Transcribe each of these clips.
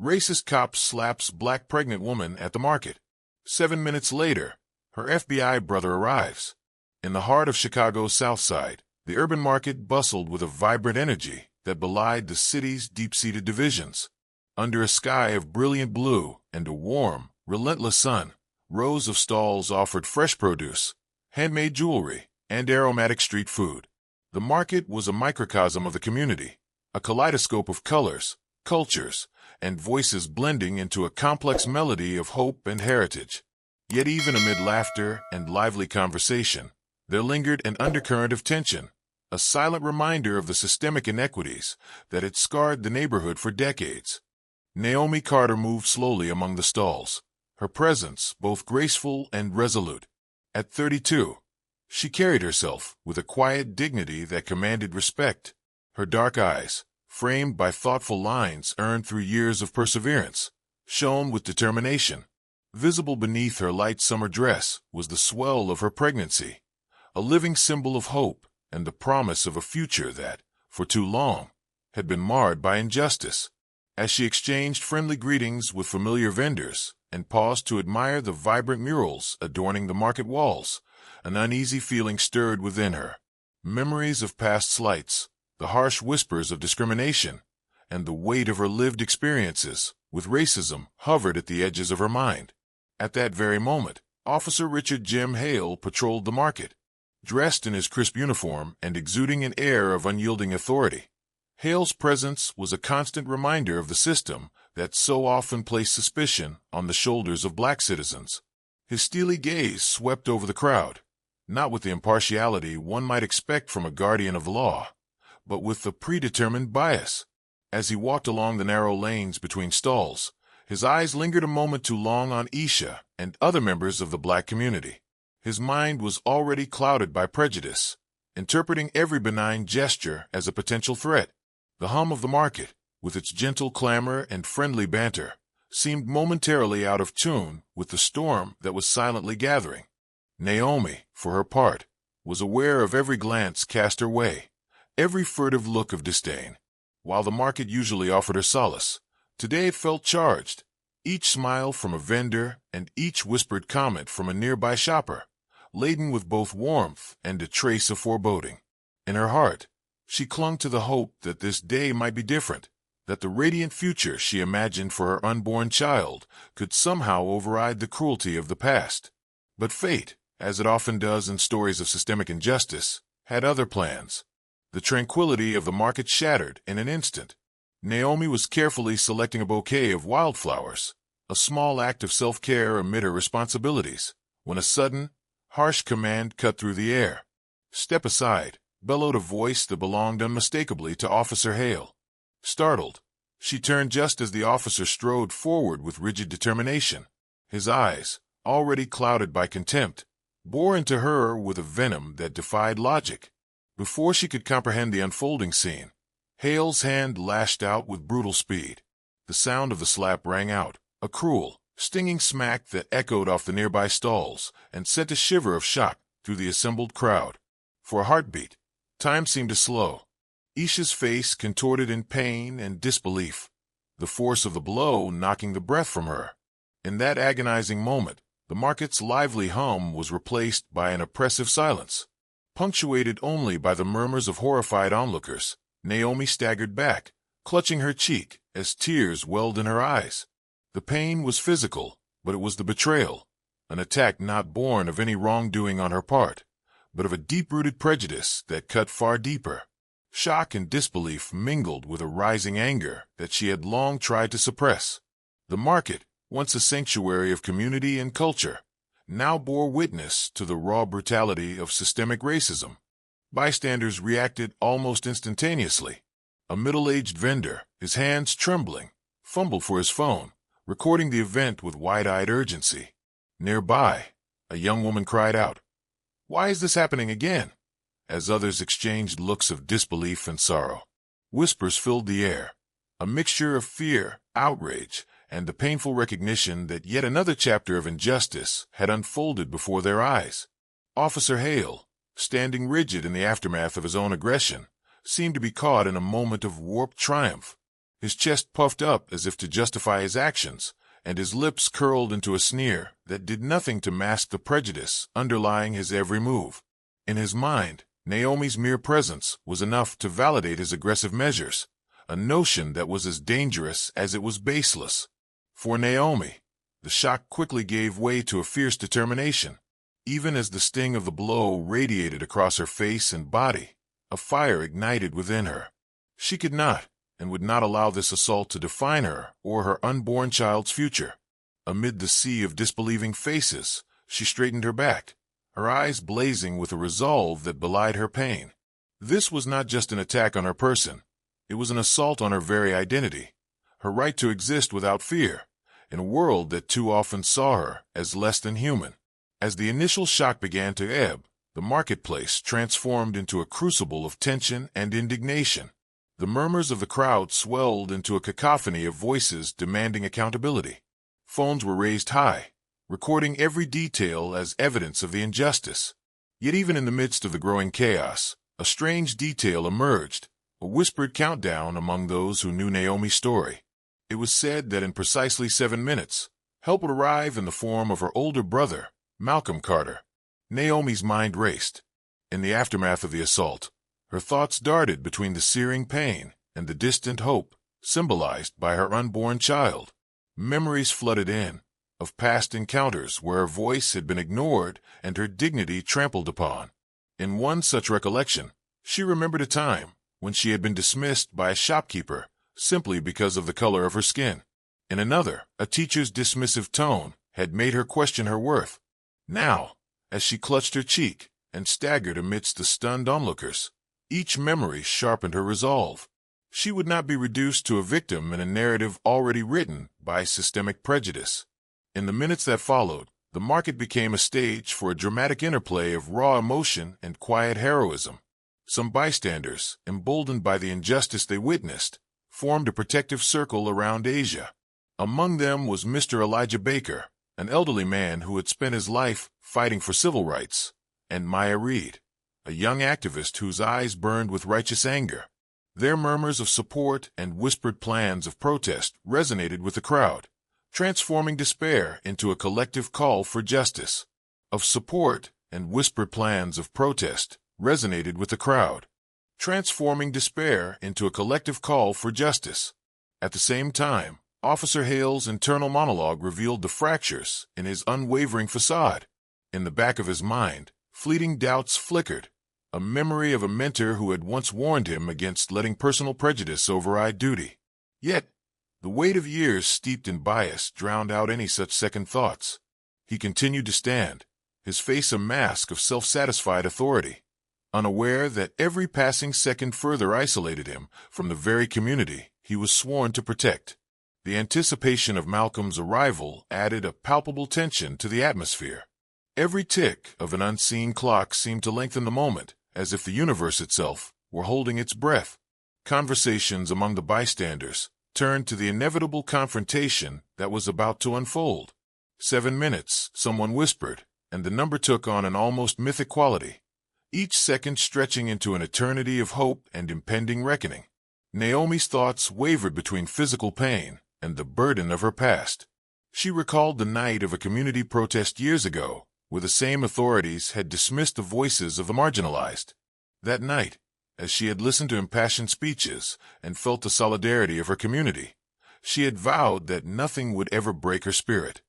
Racist cop slaps black pregnant woman at the market. 7 minutes later, her FBI brother arrives. In the heart of Chicago's Southside, the urban market bustled with a vibrant energy that belied the city's deep-seated divisions. Under a sky of brilliant blue and a warm, relentless sun, rows of stalls offered fresh produce, handmade jewelry, and aromatic street food. The market was a microcosm of the community, a kaleidoscope of colors, cultures, and voices blending into a complex melody of hope and heritage. Yet even amid laughter and lively conversation, there lingered an undercurrent of tension, a silent reminder of the systemic inequities that had scarred the neighborhood for decades. Naomi Carter moved slowly among the stalls, her presence both graceful and resolute. At 32, she carried herself with a quiet dignity that commanded respect. Her dark eyes, framed by thoughtful lines earned through years of perseverance, shone with determination. Visible beneath her light summer dress was the swell of her pregnancy, a living symbol of hope and the promise of a future that, for too long, had been marred by injustice. As she exchanged friendly greetings with familiar vendors and paused to admire the vibrant murals adorning the market walls, an uneasy feeling stirred within her. Memories of past slights, the harsh whispers of discrimination, and the weight of her lived experiences with racism hovered at the edges of her mind. At that very moment, Officer Richard Jim Hale patrolled the market. Dressed in his crisp uniform and exuding an air of unyielding authority, Hale's presence was a constant reminder of the system that so often placed suspicion on the shoulders of black citizens. His steely gaze swept over the crowd, not with the impartiality one might expect from a guardian of the law, but with a predetermined bias. As he walked along the narrow lanes between stalls, his eyes lingered a moment too long on Isha and other members of the black community. His mind was already clouded by prejudice, interpreting every benign gesture as a potential threat. The hum of the market, with its gentle clamor and friendly banter, seemed momentarily out of tune with the storm that was silently gathering. Naomi, for her part, was aware of every glance cast her way, every furtive look of disdain. While the market usually offered her solace, today it felt charged, each smile from a vendor and each whispered comment from a nearby shopper, laden with both warmth and a trace of foreboding. In her heart, she clung to the hope that this day might be different, that the radiant future she imagined for her unborn child could somehow override the cruelty of the past. But fate, as it often does in stories of systemic injustice, had other plans. The tranquility of the market shattered in an instant. Naomi was carefully selecting a bouquet of wildflowers, a small act of self-care amid her responsibilities, when a sudden, harsh command cut through the air. "Step aside," bellowed a voice that belonged unmistakably to Officer Hale. Startled, she turned just as the officer strode forward with rigid determination. His eyes, already clouded by contempt, bore into her with a venom that defied logic. Before she could comprehend the unfolding scene, Hale's hand lashed out with brutal speed. The sound of the slap rang out, a cruel, stinging smack that echoed off the nearby stalls and sent a shiver of shock through the assembled crowd. For a heartbeat, time seemed to slow. Isha's face contorted in pain and disbelief, the force of the blow knocking the breath from her. In that agonizing moment, the market's lively hum was replaced by an oppressive silence. Punctuated only by the murmurs of horrified onlookers, Naomi staggered back, clutching her cheek as tears welled in her eyes. The pain was physical, but it was the betrayal, an attack not born of any wrongdoing on her part, but of a deep-rooted prejudice that cut far deeper. Shock and disbelief mingled with a rising anger that she had long tried to suppress. The market, once a sanctuary of community and culture, now bore witness to the raw brutality of systemic racism. Bystanders reacted almost instantaneously. A middle-aged vendor, his hands trembling, fumbled for his phone, recording the event with wide-eyed urgency. Nearby, a young woman cried out, "Why is this happening again?" as others exchanged looks of disbelief and sorrow. Whispers filled the air, a mixture of fear, outrage, and the painful recognition that yet another chapter of injustice had unfolded before their eyes. Officer Hale, standing rigid in the aftermath of his own aggression, seemed to be caught in a moment of warped triumph. his chest puffed up as if to justify his actions, and his lips curled into a sneer that did nothing to mask the prejudice underlying his every move. In his mind, Naomi's mere presence was enough to validate his aggressive measures, a notion that was as dangerous as it was baseless. For Naomi, the shock quickly gave way to a fierce determination. Even as the sting of the blow radiated across her face and body, a fire ignited within her. She could not, and would not allow this assault to define her or her unborn child's future. Amid the sea of disbelieving faces, she straightened her back, her eyes blazing with a resolve that belied her pain. This was not just an attack on her person. It was an assault on her very identity, her right to exist without fear, in a world that too often saw her as less than human. As the initial shock began to ebb, the marketplace transformed into a crucible of tension and indignation. The murmurs of the crowd swelled into a cacophony of voices demanding accountability. Phones were raised high, recording every detail as evidence of the injustice. Yet even in the midst of the growing chaos, a strange detail emerged, a whispered countdown among those who knew Naomi's story. It was said that in precisely 7 minutes, help would arrive in the form of her older brother, Malcolm Carter. Naomi's mind raced. In the aftermath of the assault, her thoughts darted between the searing pain and the distant hope symbolized by her unborn child. Memories flooded in, of past encounters where her voice had been ignored and her dignity trampled upon. In one such recollection, she remembered a time when she had been dismissed by a shopkeeper simply because of the color of her skin. In another, a teacher's dismissive tone had made her question her worth. Now, as she clutched her cheek and staggered amidst the stunned onlookers, each memory sharpened her resolve. She would not be reduced to a victim in a narrative already written by systemic prejudice. In the minutes that followed, the market became a stage for a dramatic interplay of raw emotion and quiet heroism. Some bystanders, emboldened by the injustice they witnessed, formed a protective circle around Asia. Among them was Mr. Elijah Baker, an elderly man who had spent his life fighting for civil rights, and Maya Reed, a young activist whose eyes burned with righteous anger. Their murmurs of support and whispered plans of protest resonated with the crowd, transforming despair into a collective call for justice. Of support and whispered plans of protest resonated with the crowd, transforming despair into a collective call for justice. At the same time, Officer Hale's internal monologue revealed the fractures in his unwavering facade. In the back of his mind, fleeting doubts flickered, a memory of a mentor who had once warned him against letting personal prejudice override duty. Yet, the weight of years steeped in bias drowned out any such second thoughts. He continued to stand, his face a mask of self-satisfied authority, unaware that every passing second further isolated him from the very community he was sworn to protect. The anticipation of Malcolm's arrival added a palpable tension to the atmosphere. Every tick of an unseen clock seemed to lengthen the moment, as if the universe itself were holding its breath. Conversations among the bystanders turned to the inevitable confrontation that was about to unfold. 7 minutes, someone whispered, and the number took on an almost mythic quality, each second stretching into an eternity of hope and impending reckoning. Naomi's thoughts wavered between physical pain and the burden of her past. She recalled the night of a community protest years ago, where the same authorities had dismissed the voices of the marginalized. That night, as she had listened to impassioned speeches and felt the solidarity of her community, she had vowed that nothing would ever break her spirit.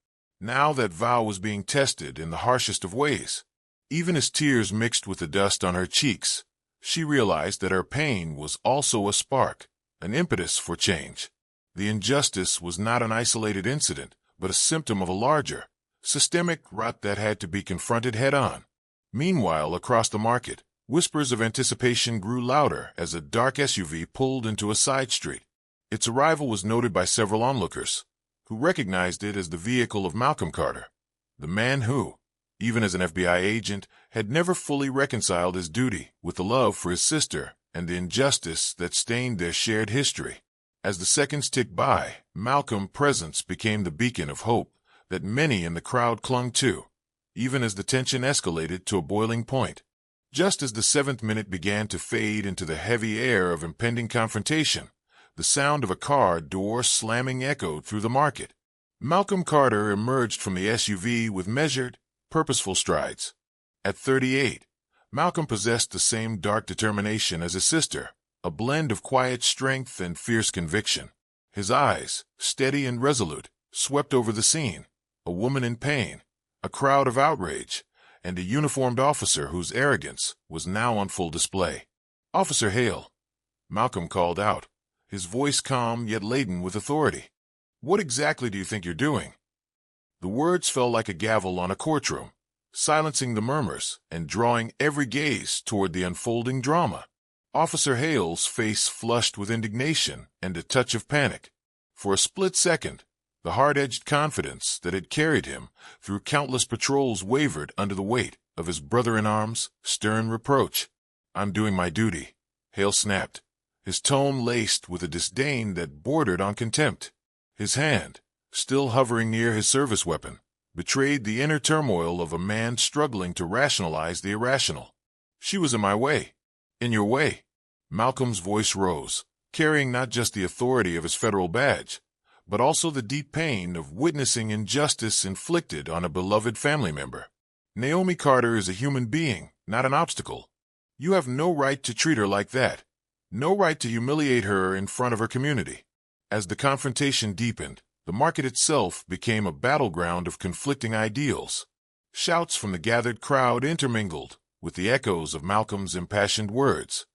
Now that vow was being tested in the harshest of ways. Even as tears mixed with the dust on her cheeks, she realized that her pain was also a spark, an impetus for change. The injustice was not an isolated incident, but a symptom of a larger, systemic rot that had to be confronted head-on. Meanwhile, across the market, whispers of anticipation grew louder as a dark SUV pulled into a side street. Its arrival was noted by several onlookers, who recognized it as the vehicle of Malcolm Carter, the man who, even as an FBI agent, had never fully reconciled his duty with the love for his sister and the injustice that stained their shared history. As the seconds ticked by, Malcolm's presence became the beacon of hope that many in the crowd clung to, even as the tension escalated to a boiling point. Just as the 7th minute began to fade into the heavy air of impending confrontation, The sound of a car door slamming echoed through the market. Malcolm Carter emerged from the SUV with measured, purposeful strides. At 38, Malcolm possessed the same dark determination as his sister, a blend of quiet strength and fierce conviction. His eyes, steady and resolute, swept over the scene, a woman in pain, a crowd of outrage, and a uniformed officer whose arrogance was now on full display. "Officer Hale," Malcolm called out, his voice calm yet laden with authority. "What exactly do you think you're doing?" The words fell like a gavel on a courtroom, silencing the murmurs and drawing every gaze toward the unfolding drama. Officer Hale's face flushed with indignation and a touch of panic. For a split second, the hard-edged confidence that had carried him through countless patrols wavered under the weight of his brother-in-arm's stern reproach. "I'm doing my duty," Hale snapped, his tone laced with a disdain that bordered on contempt. His hand, still hovering near his service weapon, betrayed the inner turmoil of a man struggling to rationalize the irrational. "She was in my way." "In your way?" Malcolm's voice rose, carrying not just the authority of his federal badge, but also the deep pain of witnessing injustice inflicted on a beloved family member. "Naomi Carter is a human being, not an obstacle. You have no right to treat her like that, no right to humiliate her in front of her community." As the confrontation deepened, the market itself became a battleground of conflicting ideals. Shouts from the gathered crowd intermingled with the echoes of Malcolm's impassioned words.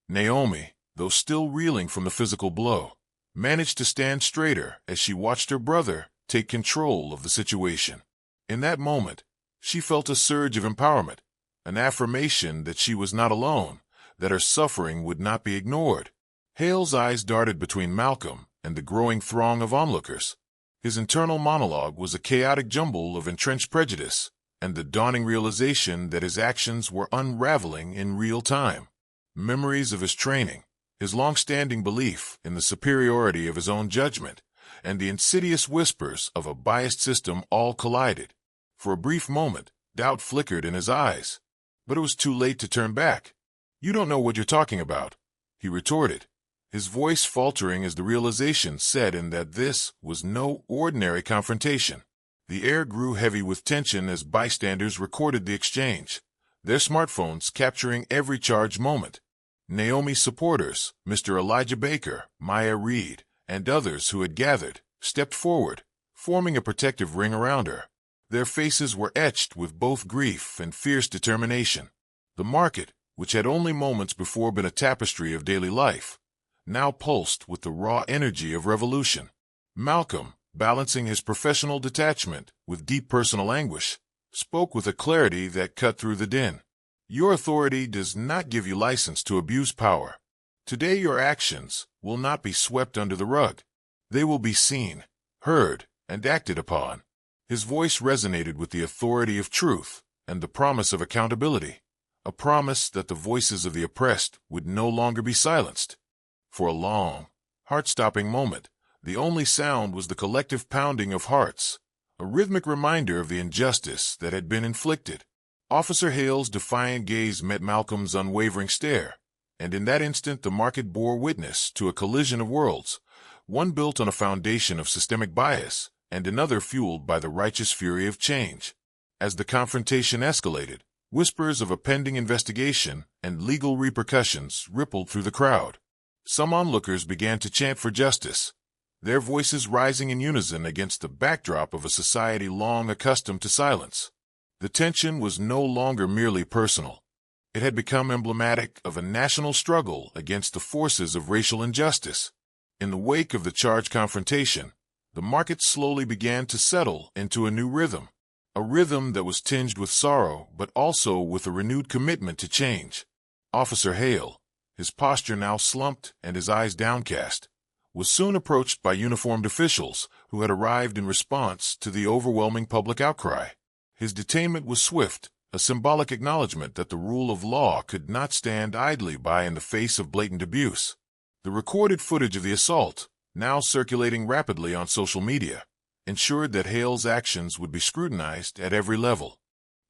Naomi, though still reeling from the physical blow, managed to stand straighter as she watched her brother take control of the situation. In that moment, she felt a surge of empowerment, an affirmation that she was not alone, that her suffering would not be ignored. Hale's eyes darted between Malcolm and the growing throng of onlookers. His internal monologue was a chaotic jumble of entrenched prejudice and the dawning realization that his actions were unraveling in real time. Memories of his training, his long-standing belief in the superiority of his own judgment, and the insidious whispers of a biased system all collided. For a brief moment, doubt flickered in his eyes, but it was too late to turn back. "You don't know what you're talking about," he retorted, his voice faltering as the realization set in that this was no ordinary confrontation. The air grew heavy with tension as bystanders recorded the exchange, their smartphones capturing every charged moment. Naomi's supporters, Mr. Elijah Baker, Maya Reed, and others who had gathered, stepped forward, forming a protective ring around her. Their faces were etched with both grief and fierce determination. The market, which had only moments before been a tapestry of daily life, now pulsed with the raw energy of revolution. Malcolm, balancing his professional detachment with deep personal anguish, spoke with a clarity that cut through the din. "Your authority does not give you license to abuse power. Today your actions will not be swept under the rug. They will be seen, heard, and acted upon." His voice resonated with the authority of truth and the promise of accountability, a promise that the voices of the oppressed would no longer be silenced. For a long, heart-stopping moment, the only sound was the collective pounding of hearts, a rhythmic reminder of the injustice that had been inflicted. Officer Hale's defiant gaze met Malcolm's unwavering stare, and in that instant the market bore witness to a collision of worlds, one built on a foundation of systemic bias, and another fueled by the righteous fury of change. As the confrontation escalated, whispers of a pending investigation and legal repercussions rippled through the crowd. Some onlookers began to chant for justice, their voices rising in unison against the backdrop of a society long accustomed to silence. The tension was no longer merely personal. It had become emblematic of a national struggle against the forces of racial injustice. In the wake of the charged confrontation, the market slowly began to settle into a new rhythm, a rhythm that was tinged with sorrow but also with a renewed commitment to change. Officer Hale, his posture now slumped and his eyes downcast, was soon approached by uniformed officials who had arrived in response to the overwhelming public outcry. His detainment was swift, a symbolic acknowledgement that the rule of law could not stand idly by in the face of blatant abuse. The recorded footage of the assault, now circulating rapidly on social media, ensured that Hale's actions would be scrutinized at every level.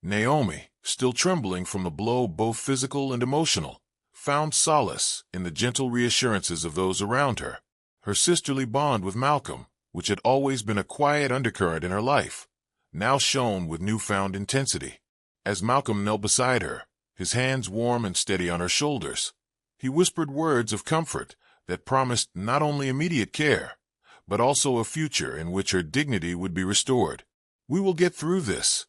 Naomi, still trembling from the blow both physical and emotional, found solace in the gentle reassurances of those around her. Her sisterly bond with Malcolm, which had always been a quiet undercurrent in her life, now shone with newfound intensity. As Malcolm knelt beside her, his hands warm and steady on her shoulders, he whispered words of comfort that promised not only immediate care, but also a future in which her dignity would be restored. "We will get through this,"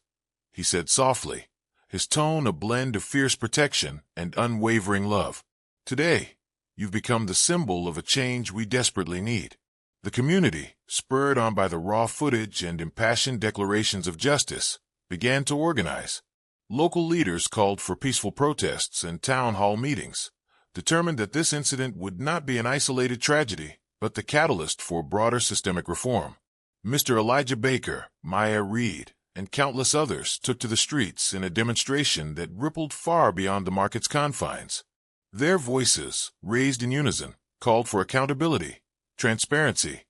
he said softly, his tone a blend of fierce protection and unwavering love. "Today, you've become the symbol of a change we desperately need." The community, spurred on by the raw footage and impassioned declarations of justice, began to organize. Local leaders called for peaceful protests and town hall meetings, determined that this incident would not be an isolated tragedy, but the catalyst for broader systemic reform. Mr. Elijah Baker, Maya Reed, and countless others took to the streets in a demonstration that rippled far beyond the market's confines. Their voices, raised in unison, called for accountability, transparency,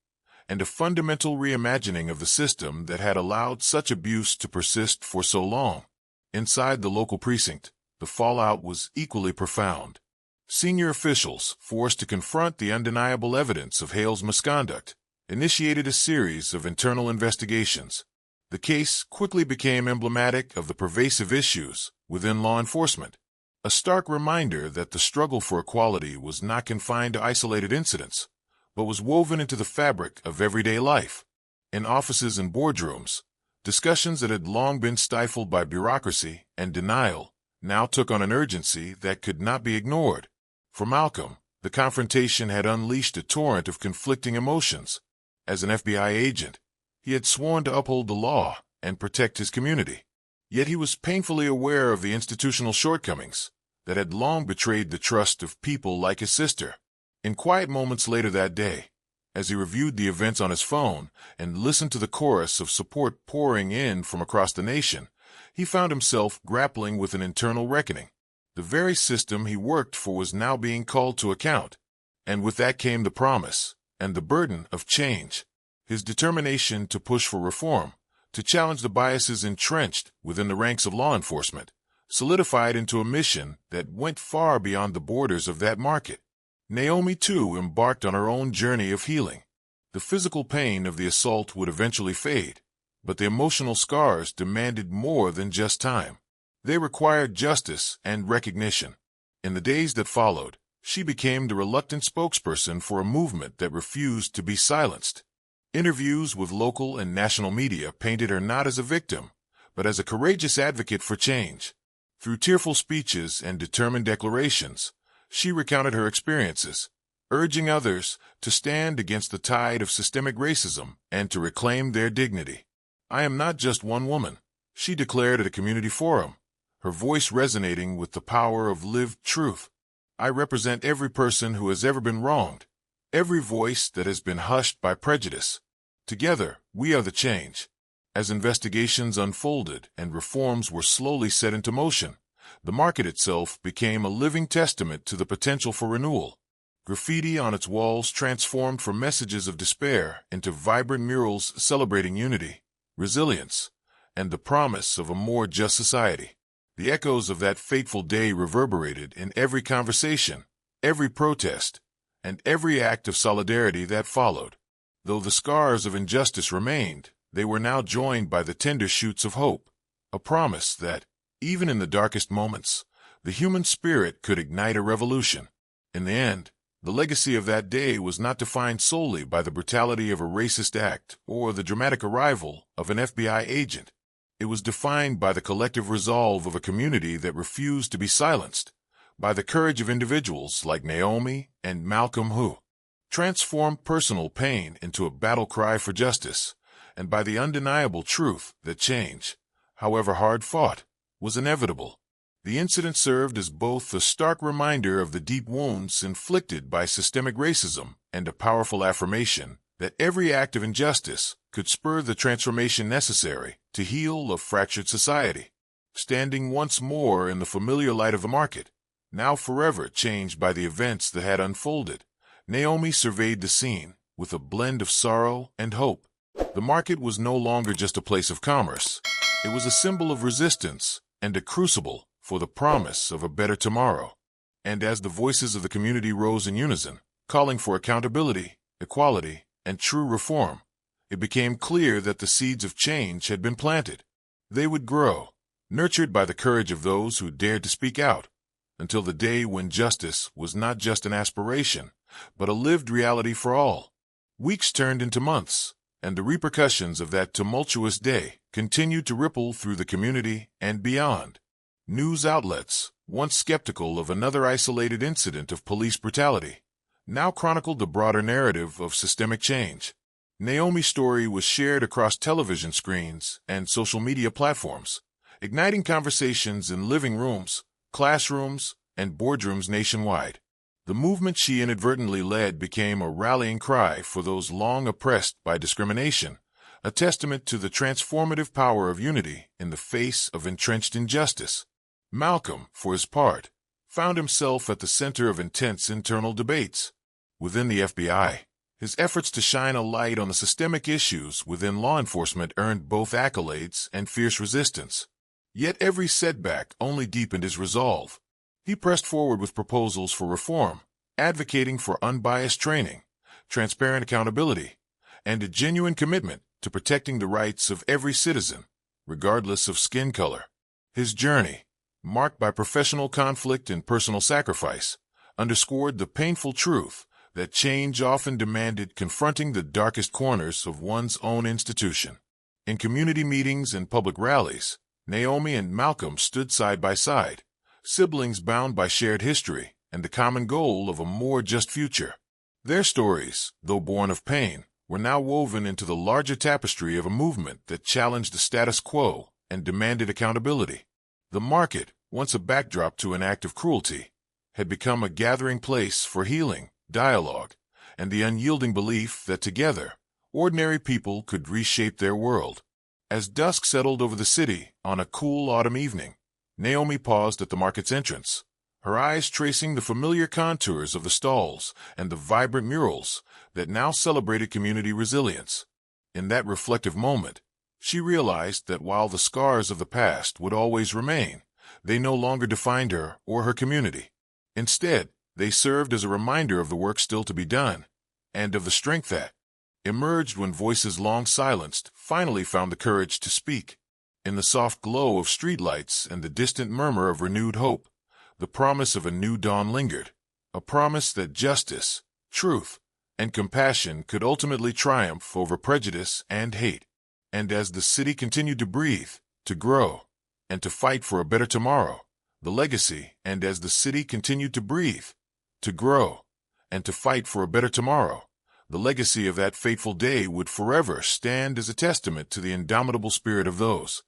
and a fundamental reimagining of the system that had allowed such abuse to persist for so long. Inside the local precinct, the fallout was equally profound. Senior officials, forced to confront the undeniable evidence of Hale's misconduct, initiated a series of internal investigations. The case quickly became emblematic of the pervasive issues within law enforcement, a stark reminder that the struggle for equality was not confined to isolated incidents, but was woven into the fabric of everyday life. In offices and boardrooms, discussions that had long been stifled by bureaucracy and denial now took on an urgency that could not be ignored. For Malcolm, the confrontation had unleashed a torrent of conflicting emotions. As an FBI agent, he had sworn to uphold the law and protect his community. Yet he was painfully aware of the institutional shortcomings that had long betrayed the trust of people like his sister. In quiet moments later that day, as he reviewed the events on his phone and listened to the chorus of support pouring in from across the nation, he found himself grappling with an internal reckoning. The very system he worked for was now being called to account, and with that came the promise and the burden of change. His determination to push for reform, to challenge the biases entrenched within the ranks of law enforcement, solidified into a mission that went far beyond the borders of that market. Naomi, too, embarked on her own journey of healing. The physical pain of the assault would eventually fade, but the emotional scars demanded more than just time. They required justice and recognition. In the days that followed, she became the reluctant spokesperson for a movement that refused to be silenced. Interviews with local and national media painted her not as a victim, but as a courageous advocate for change. Through tearful speeches and determined declarations, she recounted her experiences, urging others to stand against the tide of systemic racism and to reclaim their dignity. "I am not just one woman," she declared at a community forum, her voice resonating with the power of lived truth. "I represent every person who has ever been wronged, every voice that has been hushed by prejudice. Together, we are the change." As investigations unfolded and reforms were slowly set into motion, the market itself became a living testament to the potential for renewal. Graffiti on its walls transformed from messages of despair into vibrant murals celebrating unity, resilience, and the promise of a more just society. The echoes of that fateful day reverberated in every conversation, every protest, and every act of solidarity that followed. Though the scars of injustice remained, they were now joined by the tender shoots of hope, a promise that, even in the darkest moments, the human spirit could ignite a revolution. In the end, the legacy of that day was not defined solely by the brutality of a racist act or the dramatic arrival of an FBI agent. It was defined by the collective resolve of a community that refused to be silenced, by the courage of individuals like Naomi and Malcolm who transformed personal pain into a battle cry for justice, and by the undeniable truth that change, however hard-fought, was inevitable. The incident served as both a stark reminder of the deep wounds inflicted by systemic racism and a powerful affirmation that every act of injustice could spur the transformation necessary to heal a fractured society. Standing once more in the familiar light of the market, now forever changed by the events that had unfolded, Naomi surveyed the scene with a blend of sorrow and hope. The market was no longer just a place of commerce. It was a symbol of resistance and a crucible for the promise of a better tomorrow. And as the voices of the community rose in unison, calling for accountability, equality, and true reform, it became clear that the seeds of change had been planted. They would grow, nurtured by the courage of those who dared to speak out, until the day when justice was not just an aspiration, but a lived reality for all. Weeks turned into months, and the repercussions of that tumultuous day continued to ripple through the community and beyond. News outlets, once skeptical of another isolated incident of police brutality, now chronicled the broader narrative of systemic change. Naomi's story was shared across television screens and social media platforms, igniting conversations in living rooms, classrooms, and boardrooms nationwide. The movement she inadvertently led became a rallying cry for those long oppressed by discrimination, a testament to the transformative power of unity in the face of entrenched injustice. Malcolm, for his part, found himself at the center of intense internal debates. Within the FBI, his efforts to shine a light on the systemic issues within law enforcement earned both accolades and fierce resistance. Yet every setback only deepened his resolve. He pressed forward with proposals for reform, advocating for unbiased training, transparent accountability, and a genuine commitment to protecting the rights of every citizen, regardless of skin color. His journey, marked by professional conflict and personal sacrifice, underscored the painful truth that change often demanded confronting the darkest corners of one's own institution. In community meetings and public rallies, Naomi and Malcolm stood side by side, siblings bound by shared history and the common goal of a more just future. Their stories, though born of pain, were now woven into the larger tapestry of a movement that challenged the status quo and demanded accountability. The market, once a backdrop to an act of cruelty, had become a gathering place for healing, dialogue, and the unyielding belief that together, ordinary people could reshape their world. As dusk settled over the city on a cool autumn evening, Naomi paused at the market's entrance, her eyes tracing the familiar contours of the stalls and the vibrant murals that now celebrated community resilience. In that reflective moment, she realized that while the scars of the past would always remain, they no longer defined her or her community. Instead, they served as a reminder of the work still to be done, and of the strength that emerged when voices long silenced finally found the courage to speak. In the soft glow of streetlights and the distant murmur of renewed hope, the promise of a new dawn lingered, a promise that justice, truth, and compassion could ultimately triumph over prejudice and hate. And as the city continued to breathe, to grow, and to fight for a better tomorrow, the legacy, and as the city continued to breathe, to grow, and to fight for a better tomorrow, the legacy of that fateful day would forever stand as a testament to the indomitable spirit of those